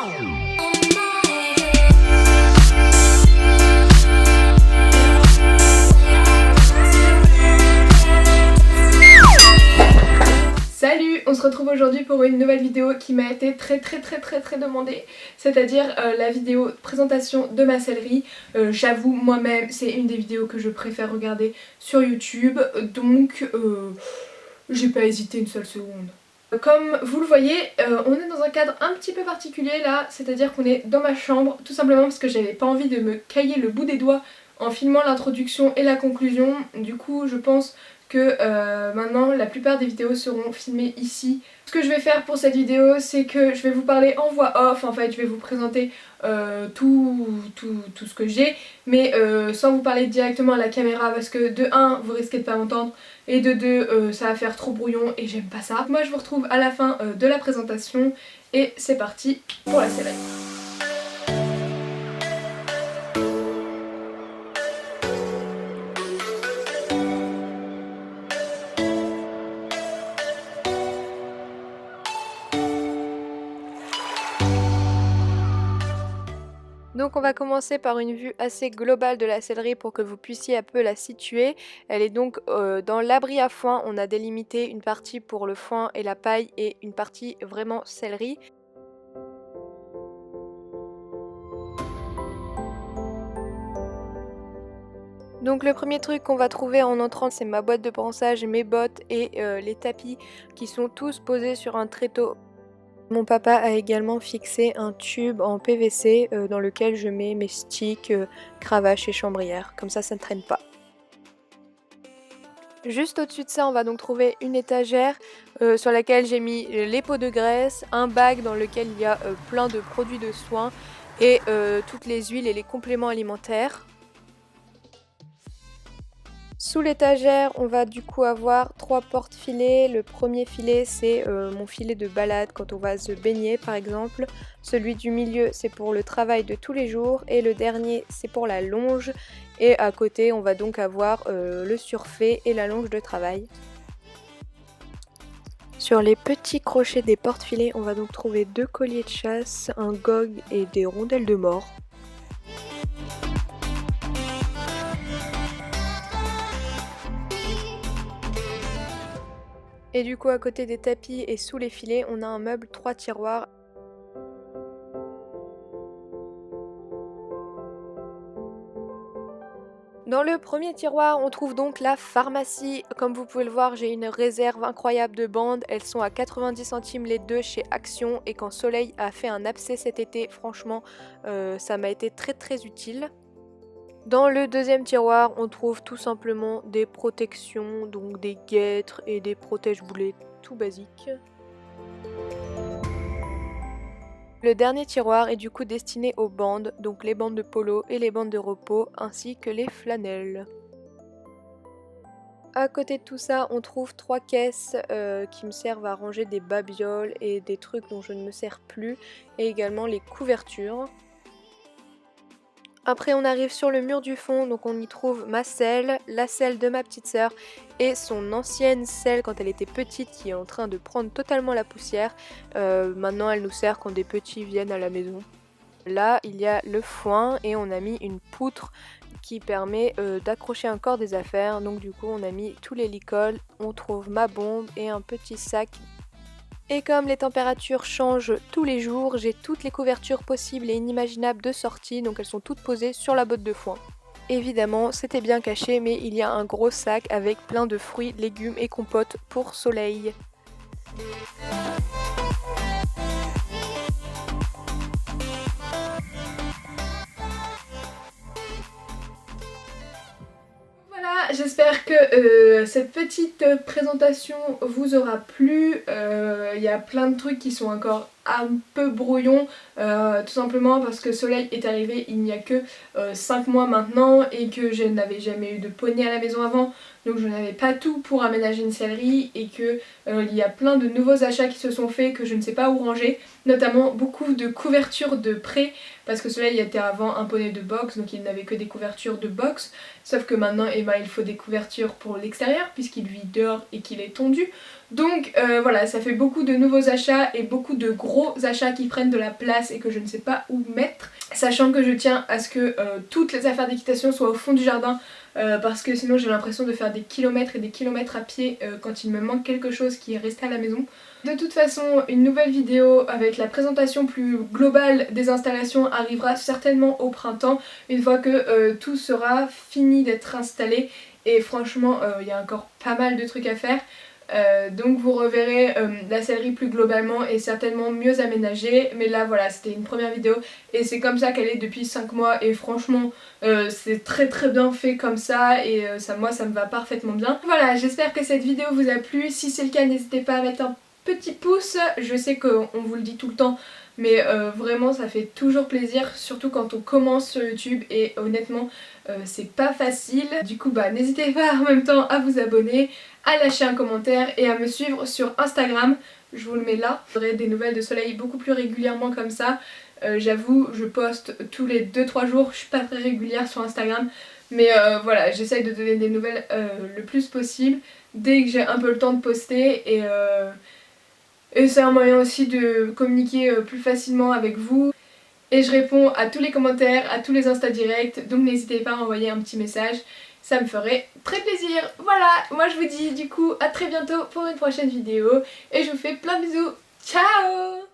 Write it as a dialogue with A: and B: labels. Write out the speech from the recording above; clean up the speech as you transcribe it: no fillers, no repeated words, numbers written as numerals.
A: Salut, on se retrouve aujourd'hui pour une nouvelle vidéo qui m'a été très demandée, c'est-à-dire la vidéo présentation de ma sellerie. J'avoue moi-même c'est une des vidéos que je préfère regarder sur YouTube, donc j'ai pas hésité une seule seconde. Comme vous le voyez, on est dans un cadre un petit peu particulier là, c'est-à-dire qu'on est dans ma chambre, tout simplement parce que j'avais pas envie de me cailler le bout des doigts en filmant l'introduction et la conclusion. Du coup je pense que maintenant la plupart des vidéos seront filmées ici. Ce que je vais faire pour cette vidéo, c'est que je vais vous parler en voix off, en fait je vais vous présenter tout ce que j'ai, mais sans vous parler directement à la caméra parce que de 1 vous risquez de pas m'entendre et de 2 ça va faire trop brouillon et j'aime pas ça. Moi je vous retrouve à la fin de la présentation et c'est parti pour la sellerie. Donc on va commencer par une vue assez globale de la sellerie pour que vous puissiez un peu la situer. Elle est donc dans l'abri à foin, on a délimité une partie pour le foin et la paille et une partie vraiment sellerie. Donc le premier truc qu'on va trouver en entrant, c'est ma boîte de ponçage, mes bottes et les tapis qui sont tous posés sur un tréteau. Mon papa a également fixé un tube en PVC dans lequel je mets mes sticks, cravaches et chambrières, comme ça ne traîne pas. Juste au-dessus de ça, on va donc trouver une étagère sur laquelle j'ai mis les pots de graisse, un bac dans lequel il y a plein de produits de soins et toutes les huiles et les compléments alimentaires. Sous l'étagère, on va du coup avoir 3 porte-filets. Le premier filet, c'est mon filet de balade quand on va se baigner par exemple. Celui du milieu, c'est pour le travail de tous les jours. Et le dernier, c'est pour la longe. Et à côté, on va donc avoir le surfait et la longe de travail. Sur les petits crochets des porte-filets, on va donc trouver 2 colliers de chasse, un gog et des rondelles de mort. Et du coup à côté des tapis et sous les filets, on a un meuble 3 tiroirs. Dans le premier tiroir, on trouve donc la pharmacie. Comme vous pouvez le voir, j'ai une réserve incroyable de bandes. Elles sont à 90 centimes les deux chez Action. Et quand Soleil a fait un abcès cet été, franchement, ça m'a été très utile. Dans le deuxième tiroir, on trouve tout simplement des protections, donc des guêtres et des protège-boulets tout basiques. Le dernier tiroir est du coup destiné aux bandes, donc les bandes de polo et les bandes de repos, ainsi que les flanelles. À côté de tout ça, on trouve 3 caisses qui me servent à ranger des babioles et des trucs dont je ne me sers plus, et également les couvertures. Après on arrive sur le mur du fond, donc on y trouve ma selle, la selle de ma petite sœur et son ancienne selle quand elle était petite qui est en train de prendre totalement la poussière. Maintenant elle nous sert quand des petits viennent à la maison. Là il y a le foin et on a mis une poutre qui permet d'accrocher encore des affaires. Donc du coup on a mis tous les licols, on trouve ma bombe et un petit sac. Et comme les températures changent tous les jours, j'ai toutes les couvertures possibles et inimaginables de sortie, donc elles sont toutes posées sur la botte de foin. Évidemment, c'était bien caché, mais il y a un gros sac avec plein de fruits, légumes et compotes pour Soleil. J'espère que cette petite présentation vous aura plu. Il y a plein de trucs qui sont encore un peu brouillons, tout simplement parce que Soleil est arrivé il n'y a que 5 mois maintenant et que je n'avais jamais eu de poney à la maison avant, donc je n'avais pas tout pour aménager une sellerie et que il y a plein de nouveaux achats qui se sont faits que je ne sais pas où ranger, notamment beaucoup de couvertures de prêt parce que Soleil était avant un poney de box, donc il n'avait que des couvertures de box, sauf que maintenant il faut des couvertures pour l'extérieur puisqu'il vit dehors et qu'il est tondu. Donc voilà, ça fait beaucoup de nouveaux achats et beaucoup de gros achats qui prennent de la place et que je ne sais pas où mettre. Sachant que je tiens à ce que toutes les affaires d'équitation soient au fond du jardin parce que sinon j'ai l'impression de faire des kilomètres et des kilomètres à pied quand il me manque quelque chose qui est resté à la maison. De toute façon, une nouvelle vidéo avec la présentation plus globale des installations arrivera certainement au printemps, une fois que tout sera fini d'être installé. Et franchement, il y a encore pas mal de trucs à faire. Donc vous reverrez la sellerie plus globalement et certainement mieux aménagée. Mais là voilà, c'était une première vidéo et c'est comme ça qu'elle est depuis 5 mois et franchement c'est très très bien fait comme ça et moi ça me va parfaitement bien. Voilà, j'espère que cette vidéo vous a plu. Si c'est le cas, n'hésitez pas à mettre un petit pouce. Je sais qu'on vous le dit tout le temps, mais vraiment ça fait toujours plaisir, surtout quand on commence sur YouTube et honnêtement c'est pas facile. Du coup bah n'hésitez pas en même temps à vous abonner, à lâcher un commentaire et à me suivre sur Instagram, je vous le mets là. J'aurai des nouvelles de soleil beaucoup plus régulièrement comme ça. J'avoue, je poste tous les 2-3 jours, je suis pas très régulière sur Instagram, mais voilà, j'essaye de donner des nouvelles le plus possible dès que j'ai un peu le temps de poster et c'est un moyen aussi de communiquer plus facilement avec vous. Et je réponds à tous les commentaires, à tous les Insta directs, donc n'hésitez pas à envoyer un petit message, ça me ferait très plaisir. Voilà, moi je vous dis du coup à très bientôt pour une prochaine vidéo et je vous fais plein de bisous. Ciao!